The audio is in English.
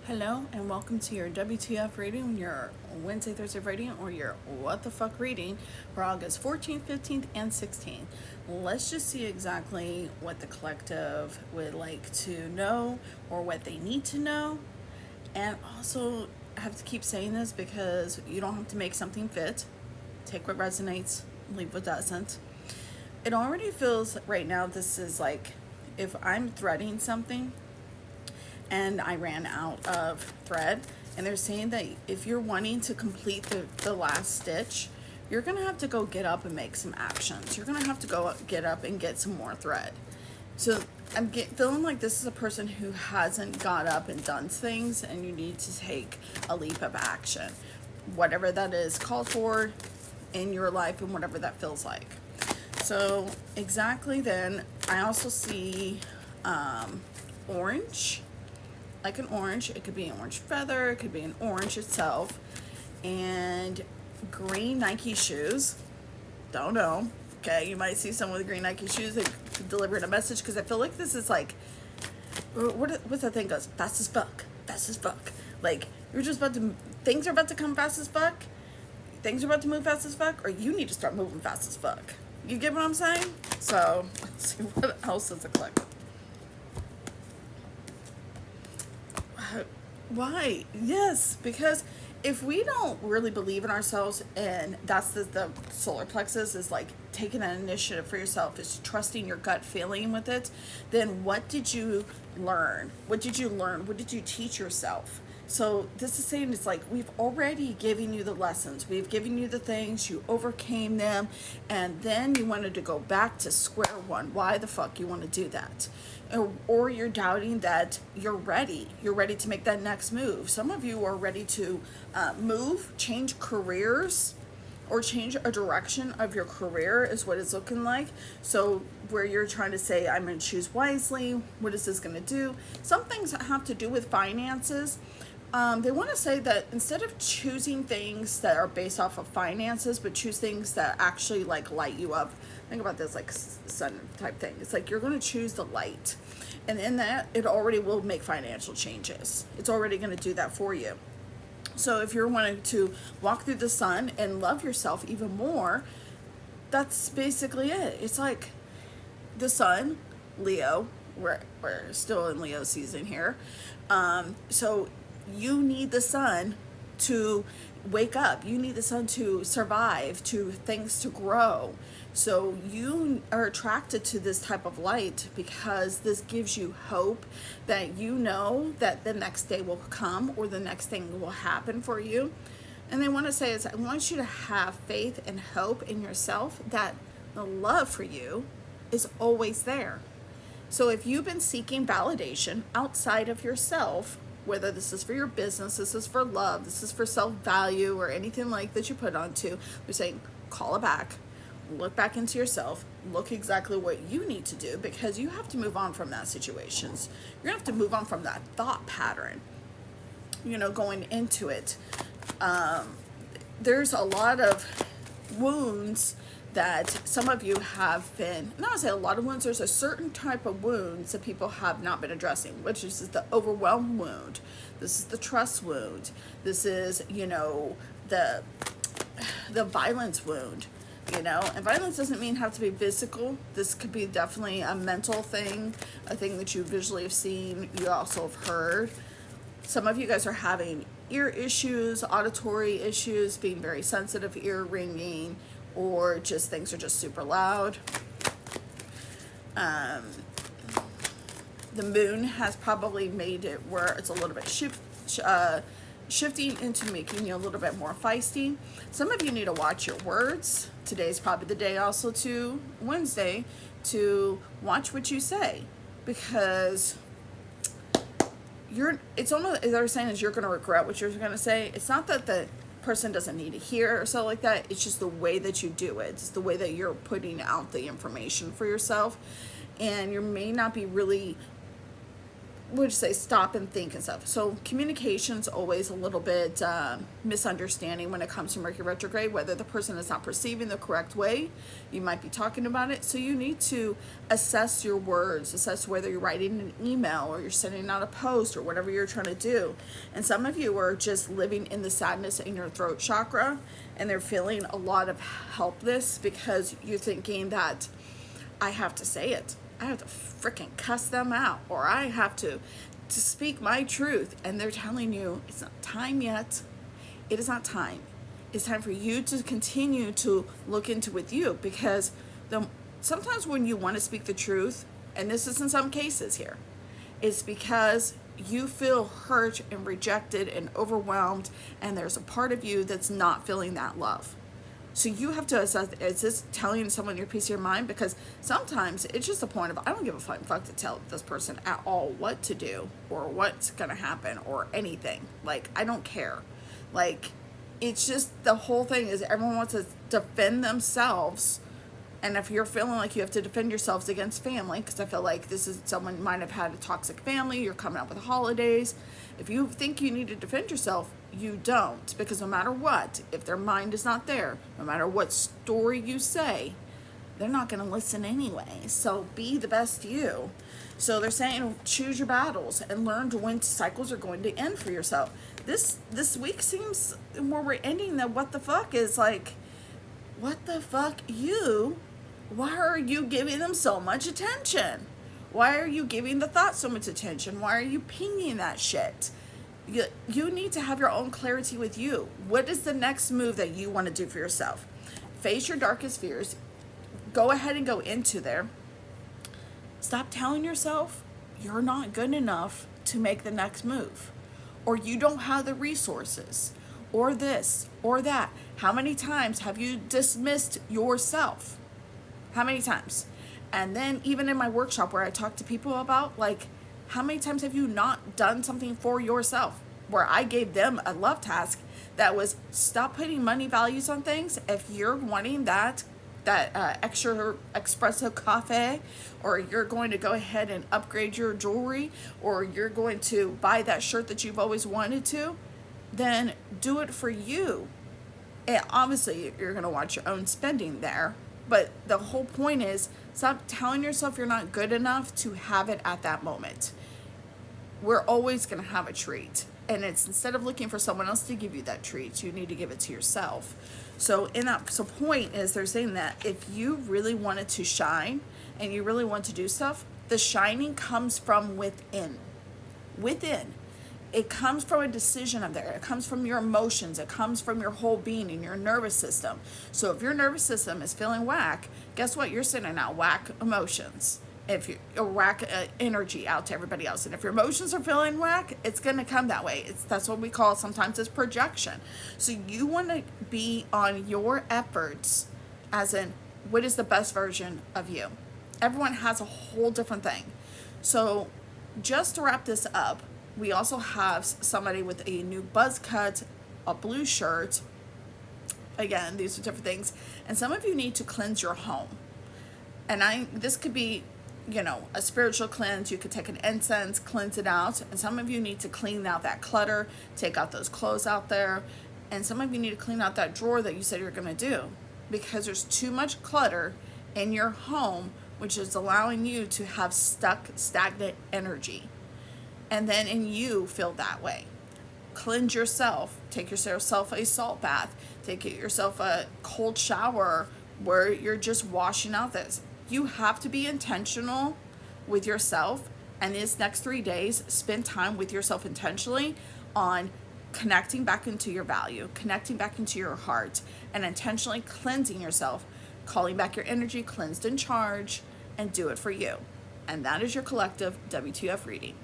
Hello and welcome to your WTF reading, your Wednesday, Thursday reading, or your What the Fuck reading for August 14th, 15th, and 16th. Let's just see exactly what the collective would like to know or what they need to know. And also, I have to keep saying this because you don't have to make something fit. Take what resonates, leave what doesn't. It already feels right now, this is like if I'm threading something and I ran out of thread, and they're saying that if you're wanting to complete the last stitch, you're gonna have to go get up and make some actions. You're gonna have to go get up and get some more thread. So I'm feeling like this is a person who hasn't got up and done things, and you need to take a leap of action, whatever that is called for in your life and whatever that feels like. So exactly, then I also see orange, like an orange. It could be an orange feather, it could be an orange itself, and green Nike shoes. Don't know. Okay, you might see someone with green Nike shoes that delivering a message, because I feel like this is like, what's that thing goes? Fast as fuck. Fast as fuck. Like, you're just about to, things are about to come fast as fuck. Things are about to move fast as fuck, or you need to start moving fast as fuck. You get what I'm saying? So, let's see what else is a click. Why? Yes, because if we don't really believe in ourselves, and that's the solar plexus is like taking an initiative for yourself, is trusting your gut feeling with it, then what did you learn? What did you learn? What did you teach yourself? So this is saying, it's like we've already given you the lessons. We've given you the things, you overcame them, and then you wanted to go back to square one. Why the fuck you want to do that? Or you're doubting that you're ready. You're ready to make that next move. Some of you are ready to move, change careers, or change a direction of your career is what it's looking like. So where you're trying to say, I'm going to choose wisely. What is this going to do? Some things have to do with finances. They want to say that instead of choosing things that are based off of finances, but choose things that actually like light you up. Think about this like sun type thing. It's like you're going to choose the light, and in that it already will make financial changes. It's already going to do that for you. So if you're wanting to walk through the sun and love yourself even more, that's basically it. It's like the sun, Leo. We're still in Leo season here. So you need the sun to wake up. You need the sun to survive, to things to grow. So you are attracted to this type of light because this gives you hope that you know that the next day will come or the next thing will happen for you. And they want to say is, I want you to have faith and hope in yourself that the love for you is always there. So if you've been seeking validation outside of yourself, whether this is for your business, this is for love, this is for self-value, or anything like that you put onto, they're saying, call it back, look back into yourself, look exactly what you need to do, because you have to move on from that situations. You're gonna have to move on from that thought pattern, going into it. There's a lot of wounds that some of you have been, not to say a lot of wounds, there's a certain type of wounds that people have not been addressing, which is the overwhelm wound. This is the trust wound. This is, the violence wound, and violence doesn't mean have to be physical. This could be definitely a mental thing, a thing that you visually have seen, you also have heard. Some of you guys are having ear issues, auditory issues, being very sensitive, ear ringing, or just things are just super loud. The moon has probably made it where it's a little bit shifting into making you a little bit more feisty. Some of you need to watch your words. Today's probably the day also to Wednesday to watch what you say, because it's almost, as they're saying, is you're going to regret what you're going to say. It's not that the person doesn't need to hear or so like that. It's just the way that you do it. It's the way that you're putting out the information for yourself, and you may not be really would say stop and think and stuff. So communication's always a little bit misunderstanding when it comes to Mercury retrograde, whether the person is not perceiving the correct way. You might be talking about it. So you need to assess your words, assess whether you're writing an email or you're sending out a post or whatever you're trying to do. And some of you are just living in the sadness in your throat chakra, and they're feeling a lot of helpless because you're thinking that I have to say it. I have to freaking cuss them out, or I have to speak my truth. And they're telling you it's not time yet. It is not time. It's time for you to continue to look into with you, because sometimes when you want to speak the truth, and this is in some cases here, it's because you feel hurt and rejected and overwhelmed, and there's a part of you that's not feeling that love. So you have to assess, is this telling someone your piece of your mind? Because sometimes it's just a point of, I don't give a fuck to tell this person at all what to do or what's going to happen or anything. Like, I don't care. Like, it's just the whole thing is everyone wants to defend themselves. And if you're feeling like you have to defend yourselves against family, because I feel like this is someone might have had a toxic family, you're coming up with the holidays. If you think you need to defend yourself, you don't, because no matter what, if their mind is not there, no matter what story you say, they're not going to listen anyway. So be the best you. So they're saying choose your battles and learn to when cycles are going to end for yourself. This week seems, where we're ending, that what the fuck is like, what the fuck you? Why are you giving them so much attention? Why are you giving the thought so much attention? Why are you pinging that shit? You need to have your own clarity with you. What is the next move that you want to do for yourself? Face your darkest fears. Go ahead and go into there. Stop telling yourself you're not good enough to make the next move, or you don't have the resources, or this or that. How many times have you dismissed yourself? How many times? And then even in my workshop where I talk to people about, like, how many times have you not done something for yourself? Where I gave them a love task that was, stop putting money values on things. If you're wanting that extra espresso coffee, or you're going to go ahead and upgrade your jewelry, or you're going to buy that shirt that you've always wanted to, then do it for you. And obviously you're going to watch your own spending there. But the whole point is, stop telling yourself you're not good enough to have it at that moment. We're always going to have a treat. And it's, instead of looking for someone else to give you that treat, you need to give it to yourself. So point is, they're saying that if you really wanted to shine and you really want to do stuff, the shining comes from within. Within. It comes from a decision of there. It comes from your emotions. It comes from your whole being and your nervous system. So if your nervous system is feeling whack, guess what? You're sending out whack emotions. If you whack energy out to everybody else, and if your emotions are feeling whack, it's gonna come that way. That's what we call sometimes as projection. So you want to be on your efforts, as in, what is the best version of you? Everyone has a whole different thing. So just to wrap this up, we also have somebody with a new buzz cut, a blue shirt. Again, these are different things. And some of you need to cleanse your home. And this could be, a spiritual cleanse. You could take an incense, cleanse it out. And some of you need to clean out that clutter, take out those clothes out there. And some of you need to clean out that drawer that you said you're going to do, because there's too much clutter in your home, which is allowing you to have stagnant energy. And then you feel that way. Cleanse yourself. Take yourself a salt bath. Take yourself a cold shower where you're just washing out this. You have to be intentional with yourself. And these next 3 days, spend time with yourself intentionally on connecting back into your value, connecting back into your heart, and intentionally cleansing yourself, calling back your energy, cleansed and charged, and do it for you. And that is your collective WTF reading.